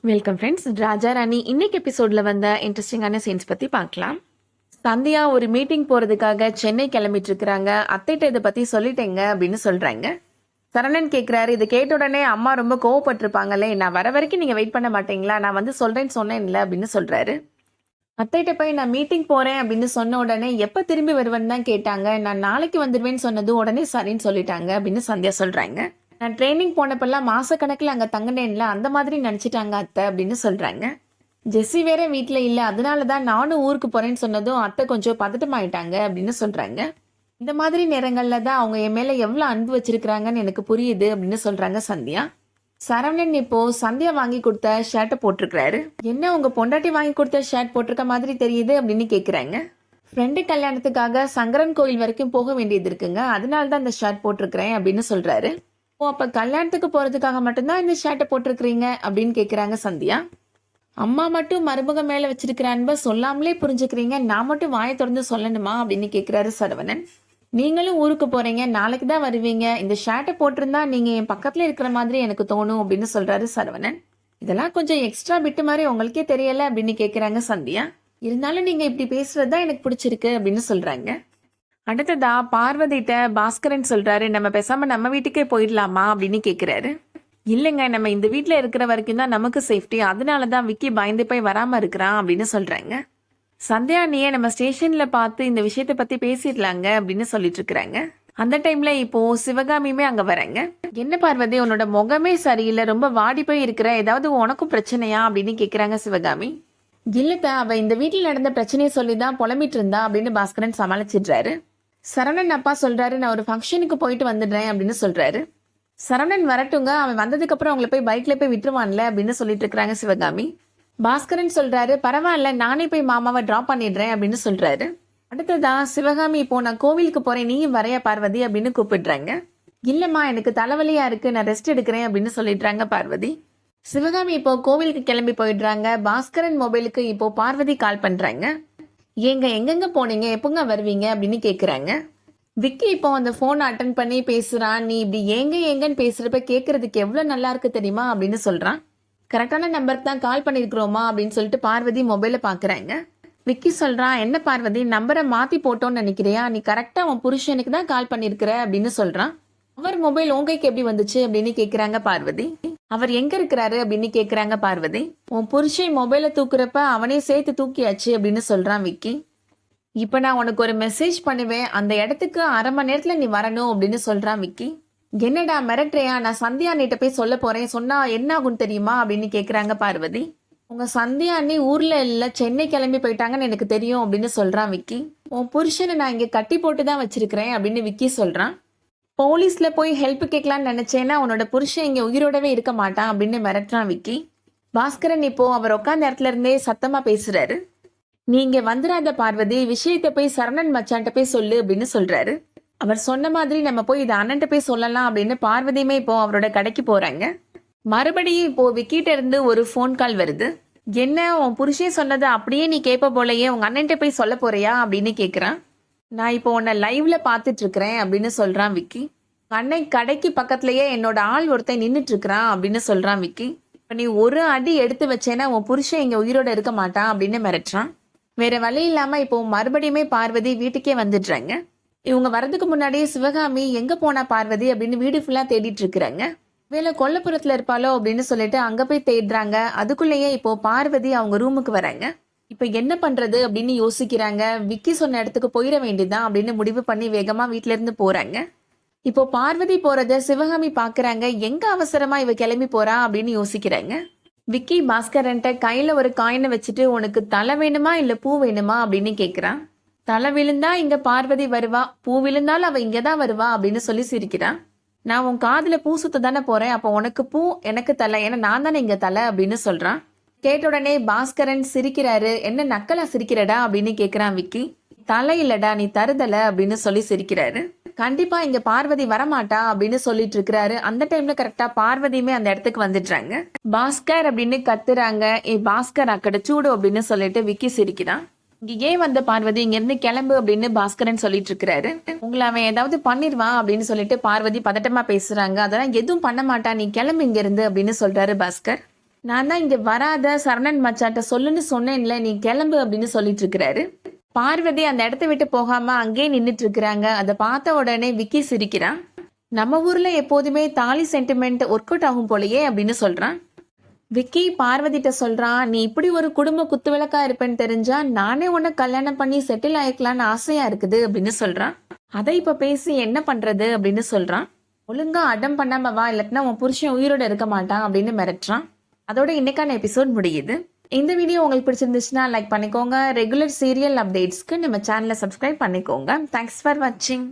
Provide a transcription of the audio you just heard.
Welcome friends. Raja Rani இன்னைக்கு எபிசோட்ல வந்த இன்ட்ரெஸ்டிங்கான சீன்ஸ் பத்தி பார்க்கலாம். சந்தியா ஒரு மீட்டிங் போறதுக்காக சென்னை கிளம்பிட்டு இருக்கிறாங்க. அத்தைட்ட இதை பத்தி சொல்லிட்டேங்க அப்படின்னு சொல்றாங்க. சரவணன் கேட்கிறாரு, இதை கேட்ட உடனே அம்மா ரொம்ப கோவப்பட்டிருப்பாங்களே, நான் வர வரைக்கும் நீங்க வெயிட் பண்ண மாட்டீங்களா, நான் வந்து சொல்றேன்னு சொன்னேன்ல அப்படின்னு சொல்றாரு. அத்தைட்ட போய் நான் மீட்டிங் போறேன் அப்படின்னு சொன்ன உடனே எப்ப திரும்பி வருவேன்னு தான் கேட்டாங்க. நான் நாளைக்கு வந்துடுவேன்னு சொன்னதும் உடனே சரின்னு சொல்லிட்டாங்க அப்படின்னு சந்தியா சொல்றாங்க. நான் ட்ரைனிங் போனப்பெல்லாம் மாசக்கணக்கில் அங்கே தங்கினேன்ல, அந்த மாதிரி நினச்சிட்டாங்க அத்தை அப்படின்னு சொல்கிறாங்க. ஜெஸ்ஸி வேற வீட்டில் இல்லை, அதனால தான் நானும் ஊருக்கு போகிறேன்னு சொன்னதும் அத்தை கொஞ்சம் பதட்டமாயிட்டாங்க அப்படின்னு சொல்கிறாங்க. இந்த மாதிரி நேரங்களில் தான் அவங்க என் மேலே எவ்வளோ அன்பு வச்சிருக்கிறாங்கன்னு எனக்கு புரியுது அப்படின்னு சொல்கிறாங்க சந்தியா. சரவணன் இப்போ சந்தியா வாங்கி கொடுத்த ஷர்ட்டை போட்டிருக்கிறாரு. என்ன உங்கள் பொண்டாட்டி வாங்கி கொடுத்த ஷர்ட் போட்டிருக்க மாதிரி தெரியுது அப்படின்னு கேட்குறாங்க. ஃப்ரெண்டு கல்யாணத்துக்காக சங்கரன் கோயில் வரைக்கும் போக வேண்டியது இருக்குங்க, அதனால தான் இந்த ஷர்ட் போட்டிருக்கிறேன் அப்படின்னு சொல்கிறாரு. ஓ, அப்ப கல்யாணத்துக்கு போறதுக்காக மட்டும்தான் இந்த ஷர்ட்டை போட்டிருக்கிறீங்க அப்படின்னு கேக்குறாங்க சந்தியா. அம்மா மட்டும் மருமக மேல வச்சிருக்கிற அன்பை சொல்லாமலே புரிஞ்சுக்கிறீங்க, நான் மட்டும் வாயை திறந்து சொல்லணுமா அப்படின்னு கேக்குறாரு சரவணன். நீங்களும் ஊருக்கு போறீங்க, நாளைக்கு தான் வருவீங்க, இந்த ஷர்ட்டை போட்டிருந்தா நீங்க என் பக்கத்துல இருக்கிற மாதிரி எனக்கு தோணும் அப்படின்னு சொல்றாரு சரவணன். இதெல்லாம் கொஞ்சம் எக்ஸ்ட்ரா பிட்டு மாதிரி உங்களுக்கே தெரியல அப்படின்னு கேக்குறாங்க சந்தியா. இருந்தாலும் நீங்க இப்படி பேசுறதுதான் எனக்கு பிடிச்சிருக்கு அப்படின்னு சொல்றாங்க. அடுத்ததா பார்வதிட்ட பாஸ்கரன் சொல்றாரு, நம்ம பேசாம நம்ம வீட்டுக்கே போயிடலாமா அப்படின்னு கேக்குறாரு. இல்லைங்க, நம்ம இந்த வீட்டுல இருக்கிற வரைக்கும் தான் நமக்கு சேஃப்டி, அதனாலதான் விக்கி பயந்து போய் வராம இருக்கிறான் அப்படின்னு சொல்றாங்க. சந்தியானிய நம்ம ஸ்டேஷன்ல பார்த்து இந்த விஷயத்த பத்தி பேசிடலாங்க அப்படின்னு சொல்லிட்டு இருக்கிறாங்க. அந்த டைம்ல இப்போ சிவகாமியுமே அங்க வராங்க. என்ன பார்வதி, உன்னோட முகமே சரியில்லை, ரொம்ப வாடி போய் இருக்கிற, ஏதாவது உனக்கும் பிரச்சனையா அப்படின்னு கேக்குறாங்க சிவகாமி. இல்லத்தா, அவ இந்த வீட்டுல நடந்த பிரச்சனையை சொல்லிதான் புலம்பிட்டு இருந்தா அப்படின்னு பாஸ்கரன் சமாளிச்சிடுறாரு. சரவணன் அப்பா சொல்றாரு, நான் ஒரு ஃபங்க்ஷனுக்கு போயிட்டு வந்துடுறேன் அப்படின்னு சொல்றாரு. சரவணன் வரட்டுங்க, அவன் வந்ததுக்கு அப்புறம் அவங்கள போய் பைக்ல போய் விட்டுருவான்ல அப்படின்னு சொல்லிட்டு இருக்கிறாங்க சிவகாமி. பாஸ்கரன் சொல்றாரு, பரவாயில்ல, நானே போய் மாமாவை டிராப் பண்ணிடுறேன் அப்படின்னு சொல்றாரு. அடுத்ததா சிவகாமி, இப்போ நான் கோவிலுக்கு போறேன், நீயும் வரையா பார்வதி அப்படின்னு கூப்பிடுறாங்க. இல்லம்மா, எனக்கு தலைவலியா இருக்கு, நான் ரெஸ்ட் எடுக்கிறேன் அப்படின்னு சொல்லிடுறாங்க பார்வதி. சிவகாமி இப்போ கோவிலுக்கு கிளம்பி போயிடுறாங்க. பாஸ்கரன் மொபைலுக்கு இப்போ பார்வதி கால் பண்றாங்க. ஏங்க எங்கெங்க போனீங்க, எப்போங்க வருவீங்க அப்படின்னு கேக்குறாங்க. விக்கி இப்போ அந்த போன் அட்டன் பண்ணி பேசுறான். நீ இப்படி ஏங்க எங்கன்னு பேசுறப்ப கேட்கறதுக்கு எவ்வளவு நல்லா இருக்கு தெரியுமா அப்படின்னு சொல்றான். கரெக்டான நம்பருக்கு தான் கால் பண்ணிருக்கிறோமா அப்படின்னு சொல்லிட்டு பார்வதி மொபைல பாக்குறாங்க. விக்கி சொல்றான், என்ன பார்வதி, நம்பரை மாத்தி போட்டோன்னு நினைக்கிறியா, நீ கரெக்டா உன் புருஷனுக்கு தான் கால் பண்ணிருக்கிற அப்படின்னு சொல்றான். அவர் மொபைல் உங்கைக்கு எப்படி வந்துச்சு அப்படின்னு கேக்குறாங்க பார்வதி. அவர் எங்க இருக்கிறாரு அப்படின்னு கேக்குறாங்க பார்வதி. உன் புருஷன் மொபைல தூக்குறப்ப அவனே சேர்த்து தூக்கியாச்சு அப்படின்னு சொல்றான் விக்கி. இப்ப நான் உனக்கு ஒரு மெசேஜ் பண்ணுவேன், அந்த இடத்துக்கு 1/2 மணி நேரத்துல நீ வரணும் அப்படின்னு சொல்றான் விக்கி. என்னடா மிரட்டுறியா, நான் சந்தியா அண்ணிட்ட போய் சொல்ல போறேன், சொன்னா என்ன ஆகும் தெரியுமா அப்படின்னு கேக்குறாங்க பார்வதி. உங்க சந்தியா அண்ணி ஊர்ல இல்ல, சென்னை கிளம்பி போயிட்டாங்கன்னு எனக்கு தெரியும் அப்படின்னு சொல்றான் விக்கி. உன் புருஷனை நான் இங்க கட்டி போட்டுதான் வச்சிருக்கிறேன் அப்படின்னு விக்கி சொல்றான். போலீஸ்ல போய் ஹெல்ப் கேட்கலான்னு நினைச்சேன்னா உன்னோட புருஷன் இங்க உயிரோடவே இருக்க மாட்டான் அப்படின்னு மிரட்டுறான் விக்கி. பாஸ்கரன் இப்போ அவர் உட்காந்த இடத்துல இருந்தே சத்தமா பேசுறாரு. நீங்க வந்துடாத பார்வதி, விஷயத்த போய் சரணன் மச்சான்ட்ட போய் சொல்லு அப்படின்னு சொல்றாரு. அவர் சொன்ன மாதிரி நம்ம போய் இதை அண்ணன்ட்ட போய் சொல்லலாம் அப்படின்னு பார்வதியுமே இப்போ அவரோட கடைக்கு போறாங்க. மறுபடியும் இப்போ விக்கிட்ட இருந்து ஒரு ஃபோன் கால் வருது. என்ன, உன் புருஷன் சொன்னதை அப்படியே நீ கேட்ப போலயே, உங்க அண்ணன்ட்ட போய் சொல்ல போறியா அப்படின்னு கேக்குறான். நான் இப்போ உன்னை லைவ்ல பாத்துட்டு இருக்கிறேன் அப்படின்னு சொல்றான் விக்கி. அன்னை கடைக்கு பக்கத்துலயே என்னோட ஆள் ஒருத்தன் நின்றுட்டு இருக்கிறான் அப்படின்னு சொல்றான் விக்கி. இப்ப நீ ஒரு அடி எடுத்து வச்சேன்னா உன் புருஷன் இங்க உயிரோட இருக்க மாட்டான் அப்படின்னு மிரட்டுறான். வேற வழி இல்லாம இப்போ மறுபடியுமே பார்வதி வீட்டுக்கே வந்துடுறாங்க. இவங்க வரதுக்கு முன்னாடியே சிவகாமி எங்க போனா பார்வதி அப்படின்னு வீடு ஃபுல்லா தேடிட்டு இருக்கிறாங்க. வேலை கொல்லப்புறத்துல இருப்பாளோ அப்படின்னு சொல்லிட்டு அங்க போய் தேடுறாங்க. அதுக்குள்ளேயே இப்போ பார்வதி அவங்க ரூமுக்கு வராங்க. இப்ப என்ன பண்றது அப்படின்னு யோசிக்கிறாங்க. விக்கி சொன்ன இடத்துக்கு போயிட வேண்டியதான் அப்படின்னு முடிவு பண்ணி வேகமா வீட்டுல இருந்து போறாங்க. இப்போ பார்வதி போறத சிவகாமி பாக்குறாங்க. எங்க அவசரமா இவ கிளம்பி போறா அப்படின்னு யோசிக்கிறாங்க. விக்கி பாஸ்கரன்ட்ட கையில ஒரு காயினை வச்சுட்டு, உனக்கு தலை வேணுமா இல்ல பூ வேணுமா அப்படின்னு கேக்குறான். தலை விழுந்தா இங்க பார்வதி வருவா, பூ விழுந்தாலும் அவ இங்கதான் வருவா அப்படின்னு சொல்லி சிரிக்கிறான். நான் உன் காதுல பூ சுத்த தானே போறேன், அப்ப உனக்கு பூ எனக்கு தலை, ஏன்னா நான் தானே இங்க தலை அப்படின்னு சொல்றான். கேட்ட உடனே பாஸ்கரன் சிரிக்கிறாரு. என்ன நக்கலா சிரிக்கிறடா அப்படின்னு கேக்குறான் விக்கி. தலை இல்லடா, நீ தருதல அப்படின்னு சொல்லி சிரிக்கிறாரு. கண்டிப்பா இங்க பார்வதி வரமாட்டா அப்படின்னு சொல்லிட்டு இருக்கிறாரு. அந்த டைம்ல கரெக்டா பார்வதியுமே அந்த இடத்துக்கு வந்துடுறாங்க. பாஸ்கர் அப்படின்னு கத்துறாங்க. ஏ பாஸ்கர், அக்கட சூடு அப்படின்னு சொல்லிட்டு விக்கி சிரிக்கிறான். இங்க ஏன் வந்த பார்வதி, இங்க இருந்து கிளம்பு அப்படின்னு பாஸ்கரன் சொல்லிட்டு இருக்கிறாரு. உங்களை அவன் ஏதாவது பண்ணிடுவான் அப்படின்னு சொல்லிட்டு பார்வதி பதட்டமா பேசுறாங்க. அதெல்லாம் எதுவும் பண்ண மாட்டான், நீ கிளம்பு இங்க இருந்து அப்படின்னு சொல்றாரு பாஸ்கர். நான் தான் இங்க வராத சரவணன் மச்சாட்ட சொல்லுன்னு சொன்னேன்ல, நீ கிளம்பு அப்படின்னு சொல்லிட்டு இருக்கிறாரு. பார்வதி அந்த இடத்த விட்டு போகாம அங்கேயே நின்னுட்டு இருக்கிறாங்க. அதை பார்த்த உடனே விக்கி சிரிக்கிறான். நம்ம ஊர்ல எப்போதுமே தாலி சென்டிமெண்ட் ஒர்க் அவுட் ஆகும் போலயே அப்படின்னு சொல்றான். விக்கி பார்வதிட்ட சொல்றான், நீ இப்படி ஒரு குடும்ப குத்துவிளக்கா இருப்பேன்னு தெரிஞ்சா நானே உன்னை கல்யாணம் பண்ணி செட்டில் ஆயிக்கலான்னு ஆசையா இருக்குது அப்படின்னு சொல்றான். அதை இப்ப பேசி என்ன பண்றது அப்படின்னு சொல்றான். ஒழுங்கா அடம் பண்ணாம வா, இல்லாட்டினா உன் புருஷன் உயிரோட இருக்க மாட்டான் அப்படின்னு மிரட்டுறான். அதோட இன்னைக்கான எபிசோட் முடியுது. இந்த வீடியோ உங்களுக்கு பிடிச்சிருந்துச்சுன்னா லைக் பண்ணிக்கோங்க. ரெகுலர் சீரியல் அப்டேட்ஸ்க்கு நம்ம சேனலை சப்ஸ்கிரைப் பண்ணிக்கோங்க. தேங்க்ஸ் ஃபார் வாட்சிங்.